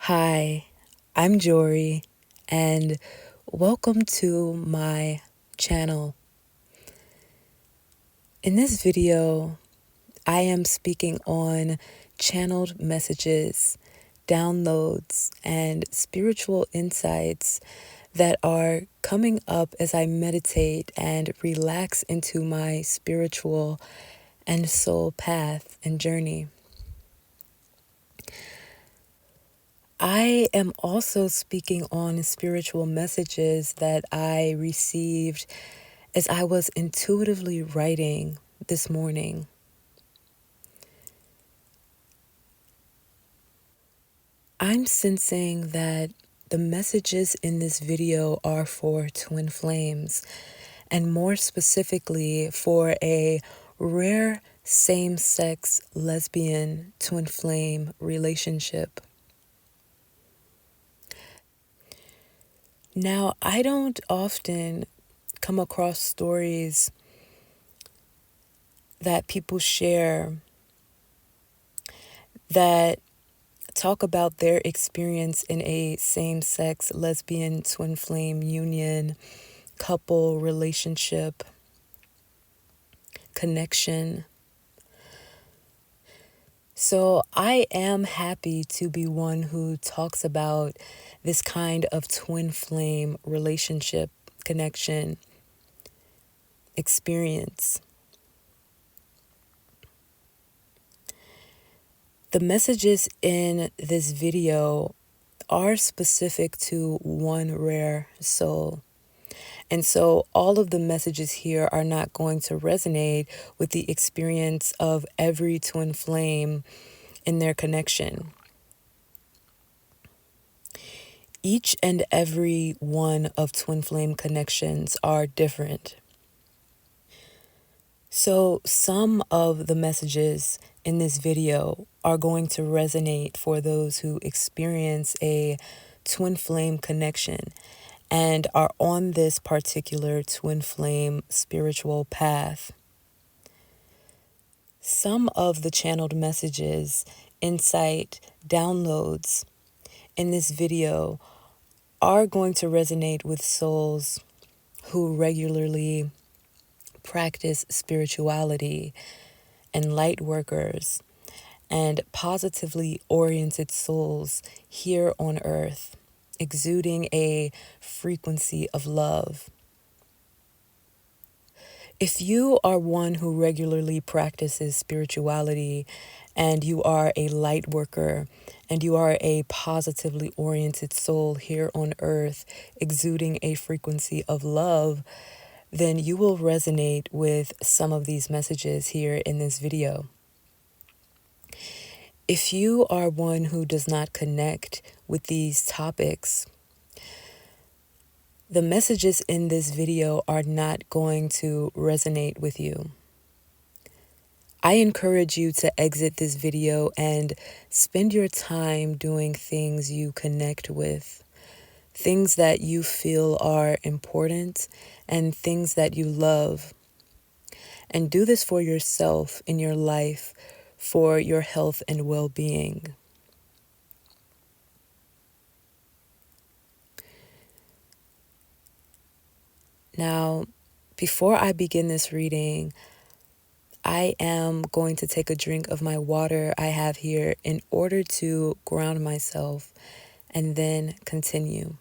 Hi, I'm Jory, and welcome to my channel. In this video, I am speaking on channeled messages, downloads, and spiritual insights that are coming up as I meditate and relax into my spiritual and soul path and journey. I am also speaking on spiritual messages that I received as I was intuitively writing this morning. I'm sensing that the messages in this video are for twin flames, and more specifically for a rare same-sex lesbian twin flame relationship. Now, I don't often come across stories that people share that talk about their experience in a same-sex lesbian twin flame union, couple relationship, connection. So I am happy to be one who talks about this kind of twin flame relationship, connection, experience. The messages in this video are specific to one rare soul. And so all of the messages here are not going to resonate with the experience of every twin flame in their connection. Each and every one of twin flame connections are different. So some of the messages in this video are going to resonate for those who experience a twin flame connection and are on this particular twin flame spiritual path. Some of the channeled messages, insight, downloads in this video are going to resonate with souls who regularly practice spirituality and light workers and positively oriented souls here on earth, exuding a frequency of love. If you are one who regularly practices spirituality and you are a light worker and you are a positively oriented soul here on earth exuding a frequency of love, then you will resonate with some of these messages here in this video. If you are one who does not connect with these topics, the messages in this video are not going to resonate with you. I encourage you to exit this video and spend your time doing things you connect with, things that you feel are important, and things that you love. And do this for yourself in your life, for your health and well-being. Now, before I begin this reading, I am going to take a drink of my water I have here in order to ground myself and then continue.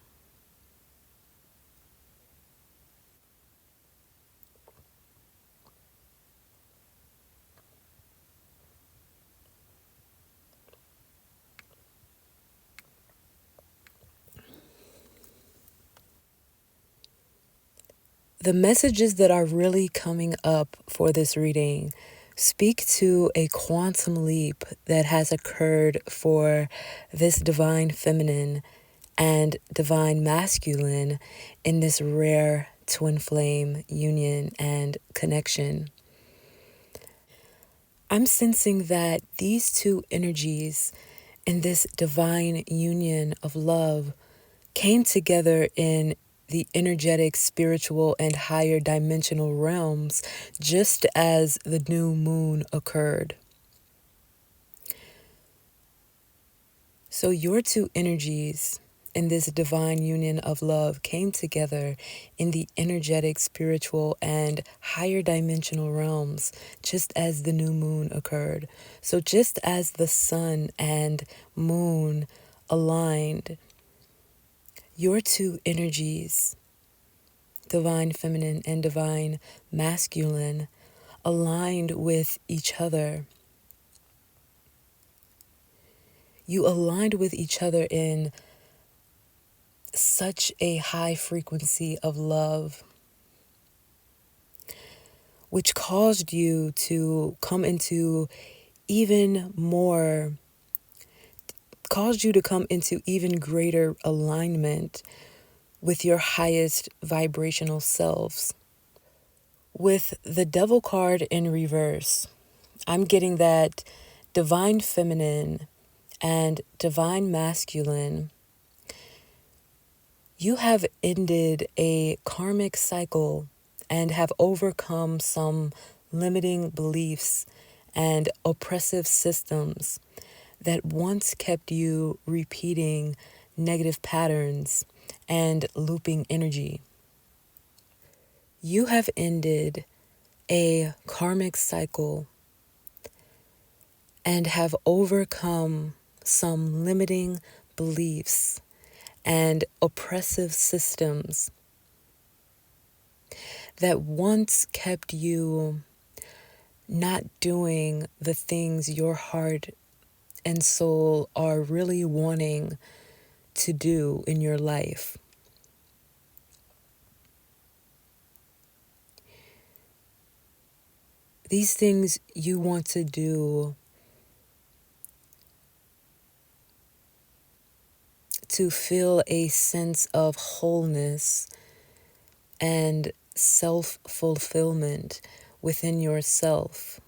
The messages that are really coming up for this reading speak to a quantum leap that has occurred for this divine feminine and divine masculine in this rare twin flame union and connection. I'm sensing that these two energies in this divine union of love came together in the energetic, spiritual, and higher dimensional realms just as the new moon occurred. So your two energies in this divine union of love came together in the energetic, spiritual, and higher dimensional realms, just as the new moon occurred. So just as the sun and moon aligned, your two energies, divine feminine and divine masculine, aligned with each other. You aligned with each other in such a high frequency of love, which caused you to come into even more, caused you to come into even greater alignment with your highest vibrational selves. With the Devil card in reverse, I'm getting that divine feminine and divine masculine, you have ended a karmic cycle and have overcome some limiting beliefs and oppressive systems that once kept you repeating negative patterns and looping energy. You have ended a karmic cycle and have overcome some limiting beliefs and oppressive systems that once kept you not doing the things your heart and soul are really wanting to do in your life. These things you want to do to feel a sense of wholeness and self-fulfillment within yourself.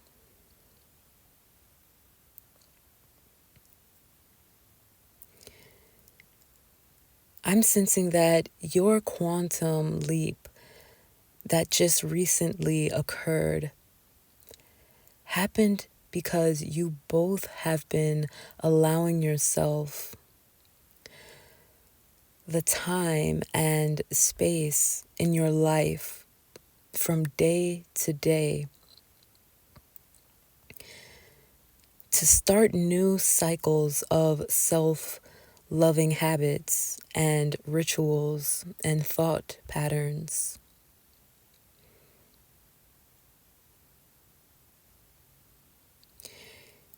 I'm sensing that your quantum leap that just recently occurred happened because you both have been allowing yourself the time and space in your life from day to day to start new cycles of self-loving habits and rituals and thought patterns.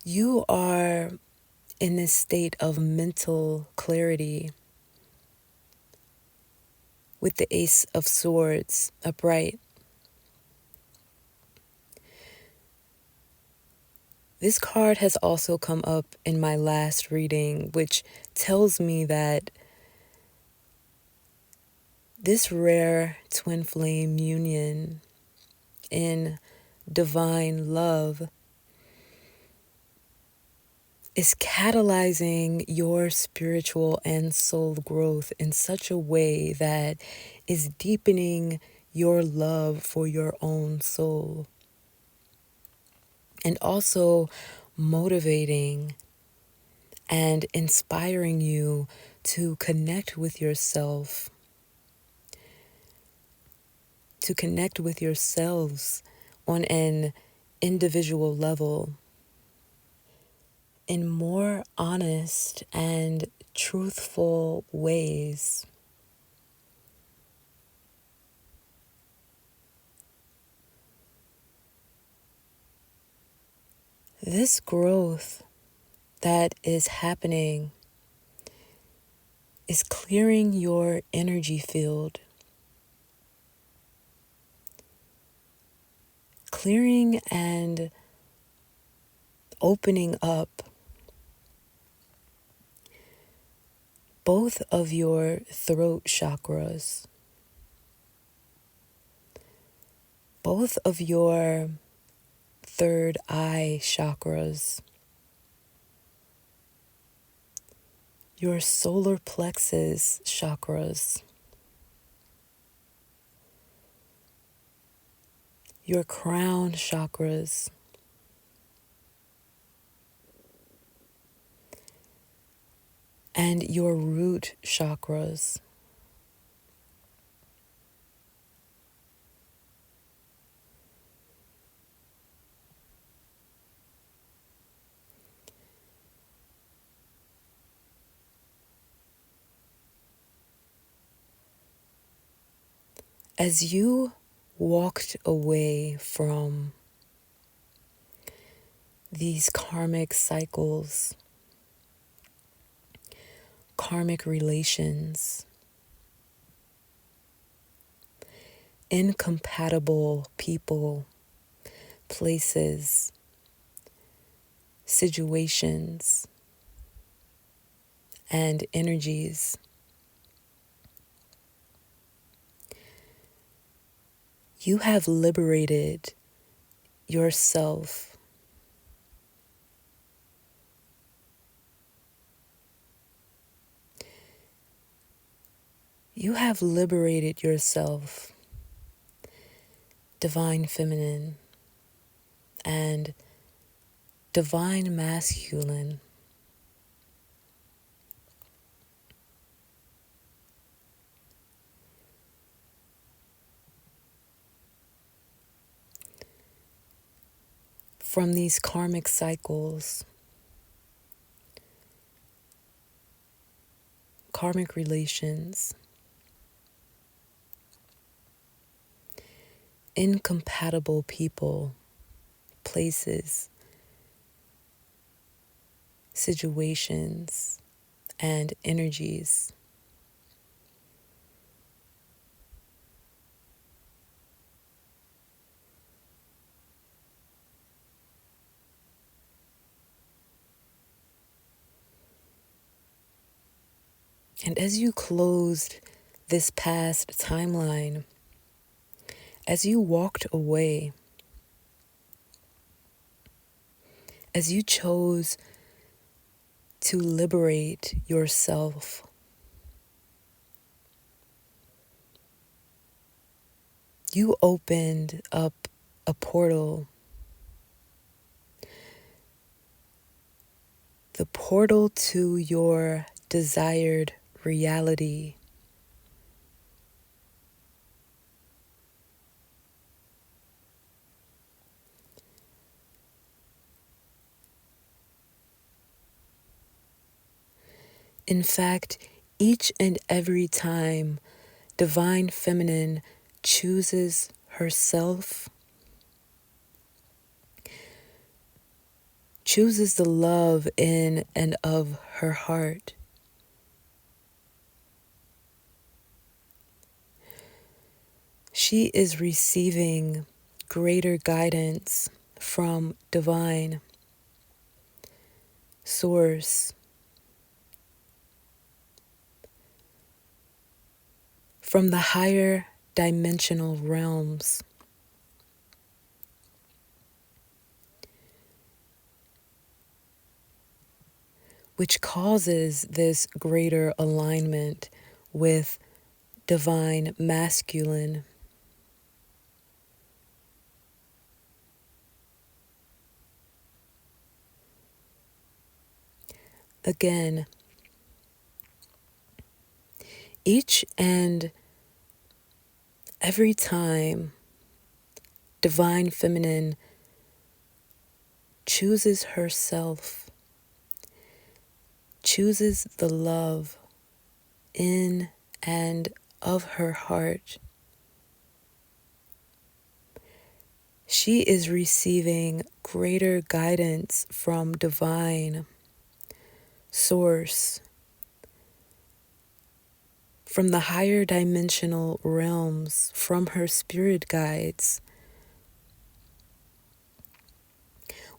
You are in this state of mental clarity with the Ace of Swords upright. This card has also come up in my last reading, which tells me that this rare twin flame union in divine love is catalyzing your spiritual and soul growth in such a way that is deepening your love for your own soul and also motivating and inspiring you to connect with yourself, to connect with yourselves on an individual level in more honest and truthful ways. This growth that is happening is clearing your energy field, clearing and opening up both of your throat chakras, both of your third eye chakras, your solar plexus chakras, your crown chakras, and your root chakras. As you walked away from these karmic cycles, karmic relations, incompatible people, places, situations, and energies, you have liberated yourself. You have liberated yourself, divine feminine and divine masculine. From these karmic cycles, karmic relations, incompatible people, places, situations, and energies. And as you closed this past timeline, as you walked away, as you chose to liberate yourself, you opened up a portal, the portal to your desired reality. In fact, each and every time Divine Feminine chooses herself, chooses the love in and of her heart, she is receiving greater guidance from Divine Source, from the higher dimensional realms, which causes this greater alignment with Divine Masculine. Again, each and every time Divine Feminine chooses herself, chooses the love in and of her heart, she is receiving greater guidance from Divine Source, from the higher dimensional realms, from her spirit guides,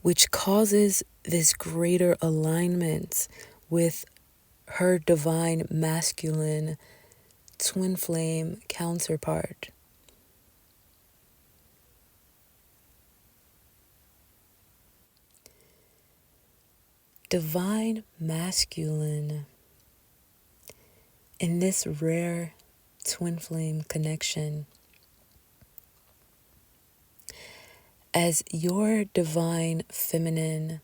which causes this greater alignment with her Divine Masculine twin flame counterpart. Divine Masculine, in this rare twin flame connection, as your Divine Feminine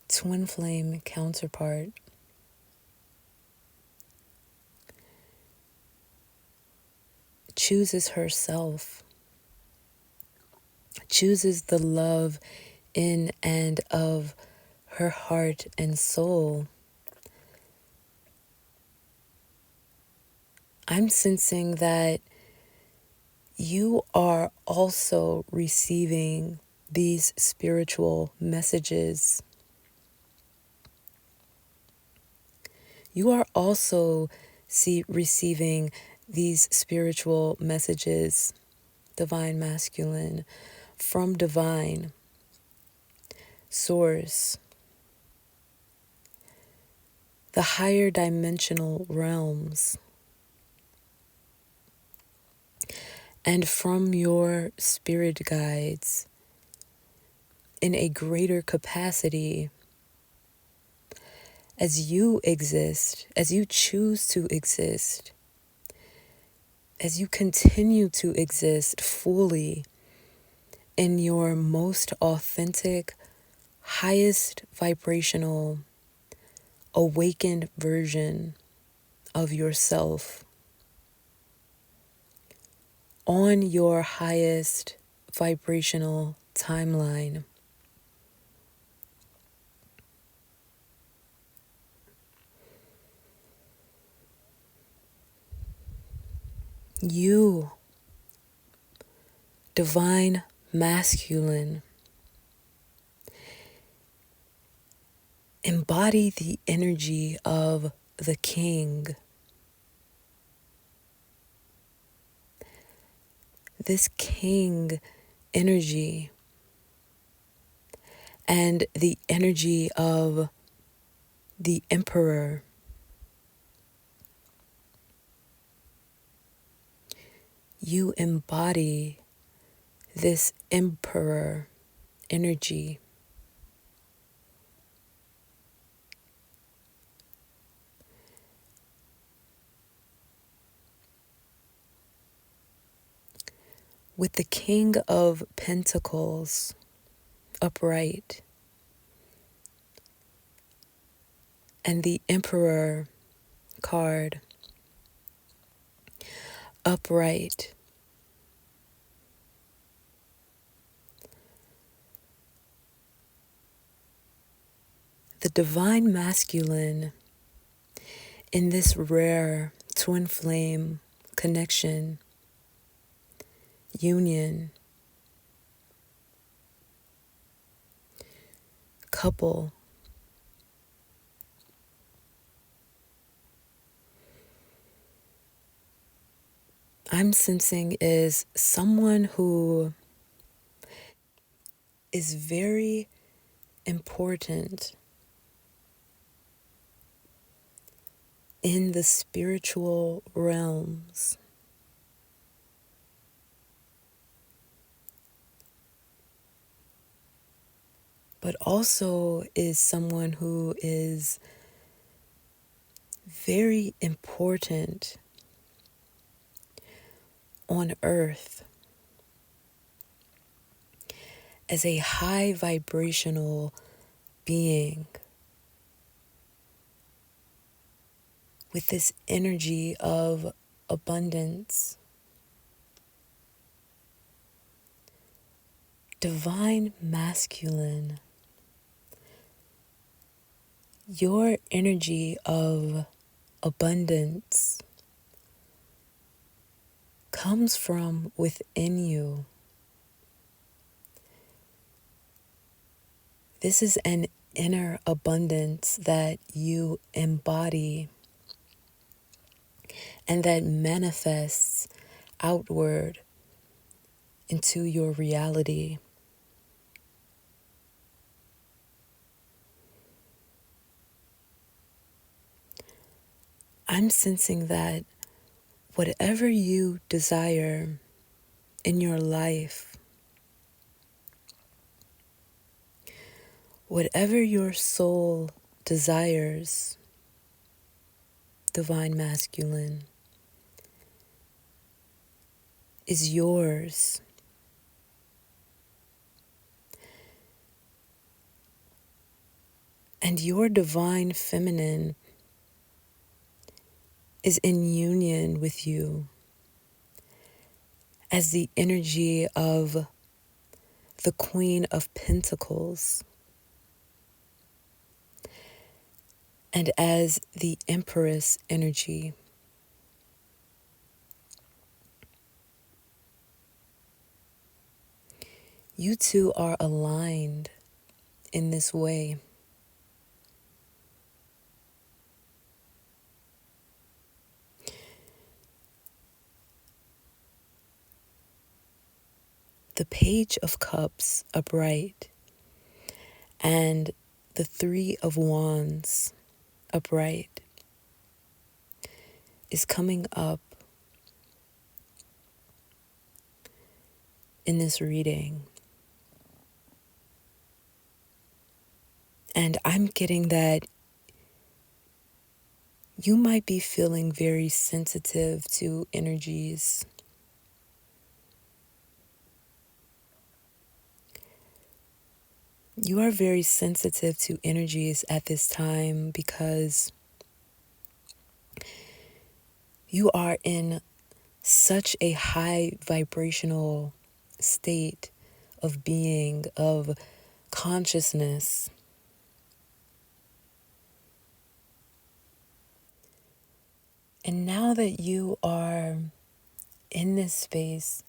twin flame counterpart, chooses herself, chooses the love in and of her heart and soul. I'm sensing that you are also receiving these spiritual messages. You are also receiving these spiritual messages, divine masculine, from divine source, the higher dimensional realms, and from your spirit guides in a greater capacity as you exist, as you choose to exist, as you continue to exist fully in your most authentic, highest vibrational, awakened version of yourself, on your highest vibrational timeline. You, divine masculine, embody the energy of the king. This king energy and the energy of the emperor. You embody this emperor energy. With the King of Pentacles upright and the Emperor card upright, the divine masculine in this rare twin flame connection, union, couple, I'm sensing is someone who is very important in the spiritual realms. But also is someone who is very important on earth as a high vibrational being with this energy of abundance. Divine masculine, your energy of abundance comes from within you. This is an inner abundance that you embody and that manifests outward into your reality. I'm sensing that whatever you desire in your life, whatever your soul desires, divine masculine, is yours. And your divine feminine is in union with you as the energy of the Queen of Pentacles, and as the Empress energy. You two are aligned in this way. The Page of Cups upright and the Three of Wands upright is coming up in this reading. And I'm getting that you might be feeling very sensitive to energies. You are very sensitive to energies at this time because you are in such a high vibrational state of being, of consciousness. And now that you are in this space,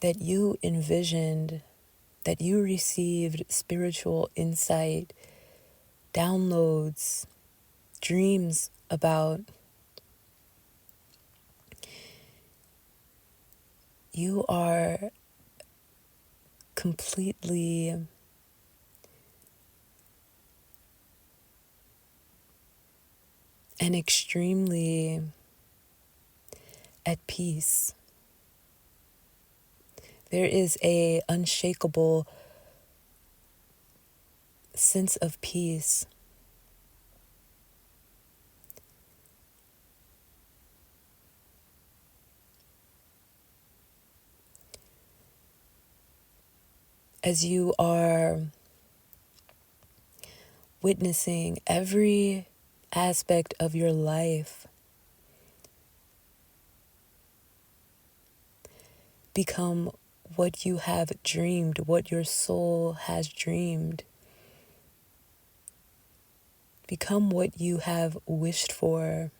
that you envisioned, that you received spiritual insight, downloads, dreams about, you are completely and extremely at peace. There is a unshakable sense of peace. As you are witnessing every aspect of your life become what you have dreamed, what your soul has dreamed. Become what you have wished for.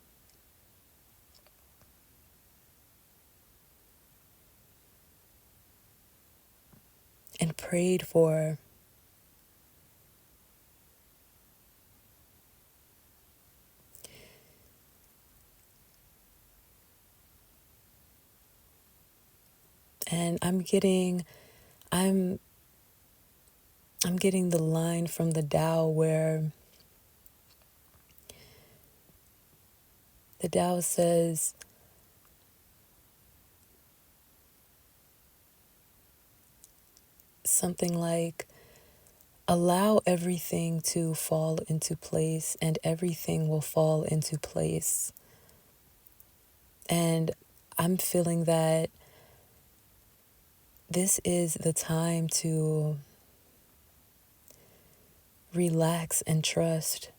And prayed for. And I'm getting the line from the Tao where the Tao says, something like, allow everything to fall into place and everything will fall into place. And I'm feeling that this is the time to relax and trust,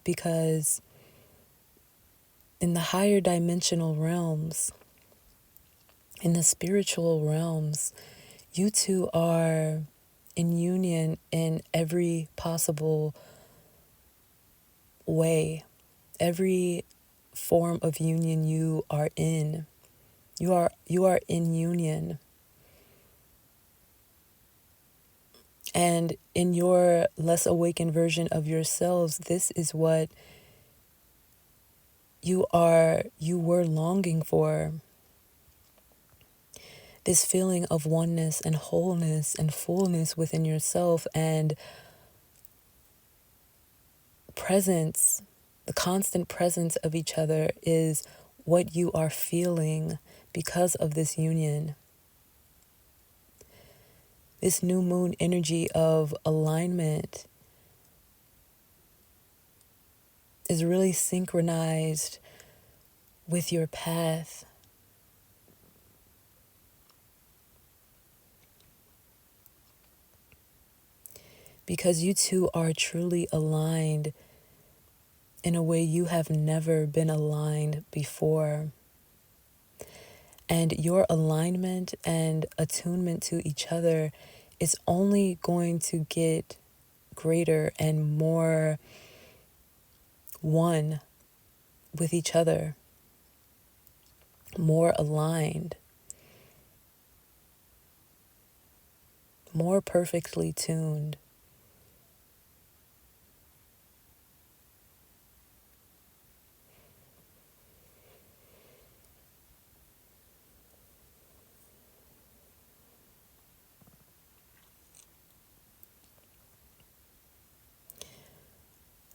because in the higher dimensional realms, in the spiritual realms, you two are in union in every possible way. Every form of union you are in. You are in union. And in your less awakened version of yourselves, this is what you were longing for. This feeling of oneness and wholeness and fullness within yourself, and presence, the constant presence of each other is what you are feeling because of this union. This new moon energy of alignment is really synchronized with your path. Because you two are truly aligned in a way you have never been aligned before. And your alignment and attunement to each other is only going to get greater and more one with each other, more aligned, more perfectly tuned.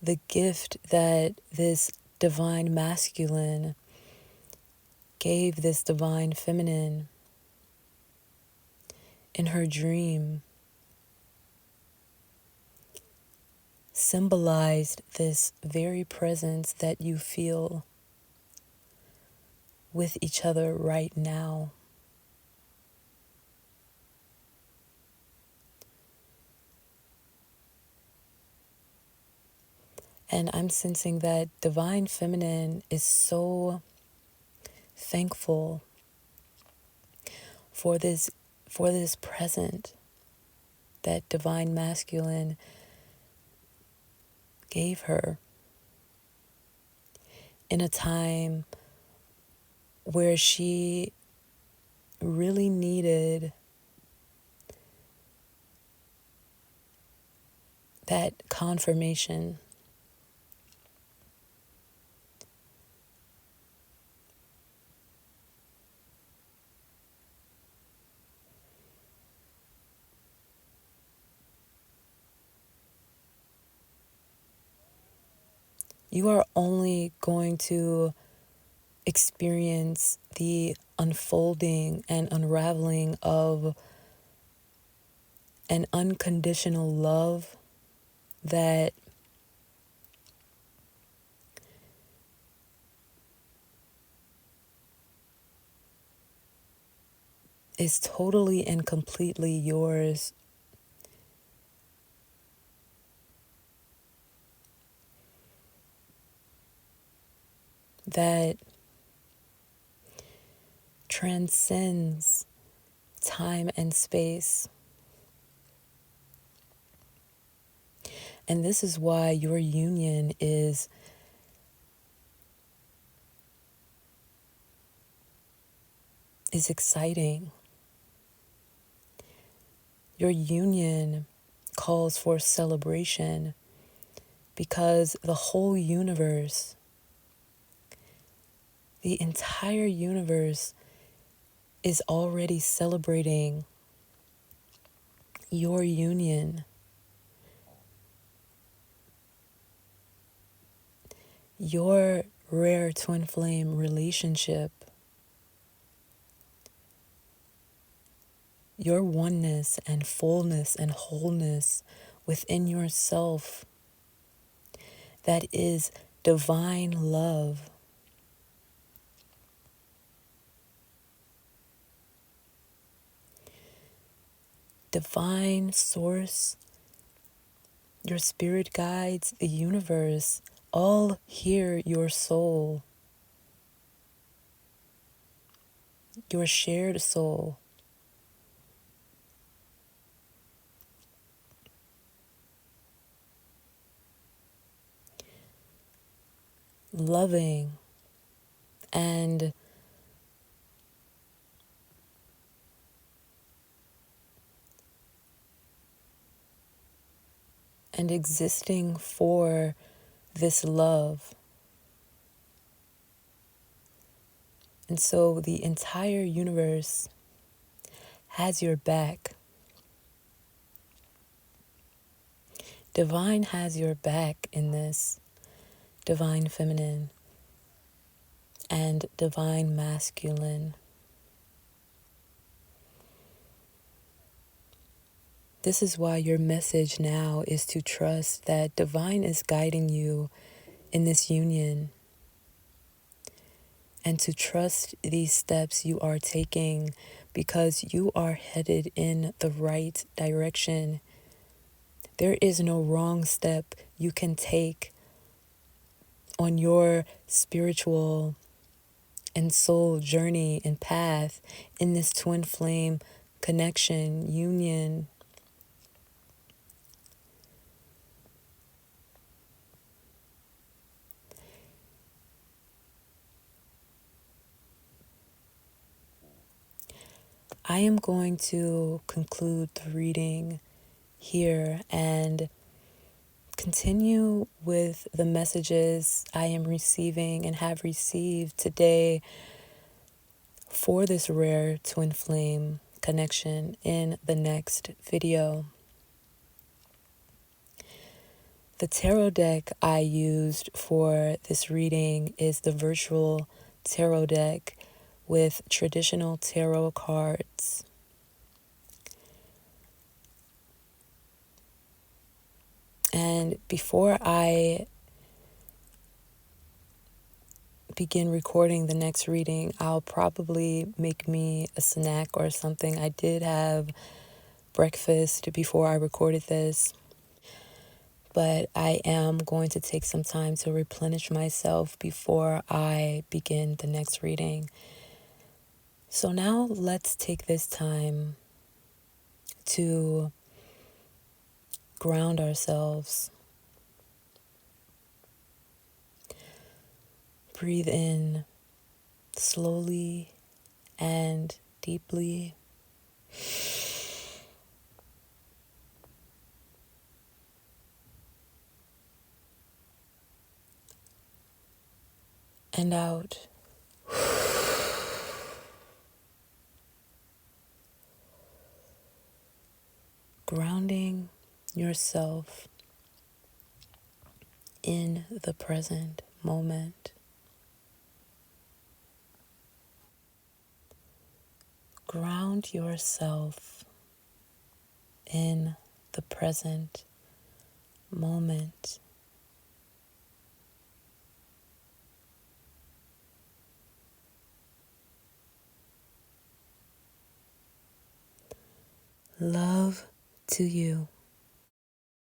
The gift that this divine masculine gave this divine feminine in her dream symbolized this very presence that you feel with each other right now. And I'm sensing that divine feminine is so thankful for this present that divine masculine gave her in a time where she really needed that confirmation. You are only going to experience the unfolding and unraveling of an unconditional love that is totally and completely yours. That transcends time and space. And this is why your union is exciting. Your union calls for celebration because the whole universe, the entire universe, is already celebrating your union. Your rare twin flame relationship, your oneness and fullness and wholeness within yourself, that is divine love. Divine source, your spirit guides, the universe, all hear your soul, your shared soul. Loving and existing for this love. And so the entire universe has your back. Divine has your back in this, divine feminine and divine masculine. This is why your message now is to trust that divine is guiding you in this union, and to trust these steps you are taking because you are headed in the right direction. There is no wrong step you can take on your spiritual and soul journey and path in this twin flame connection, union. I am going to conclude the reading here and continue with the messages I am receiving and have received today for this rare twin flame connection in the next video. The tarot deck I used for this reading is the virtual tarot deck with traditional tarot cards. And before I begin recording the next reading, I'll probably make me a snack or something. I did have breakfast before I recorded this, but I am going to take some time to replenish myself before I begin the next reading. So now let's take this time to ground ourselves. Breathe in slowly and deeply. And out. Grounding yourself in the present moment. Ground yourself in the present moment. Love to you.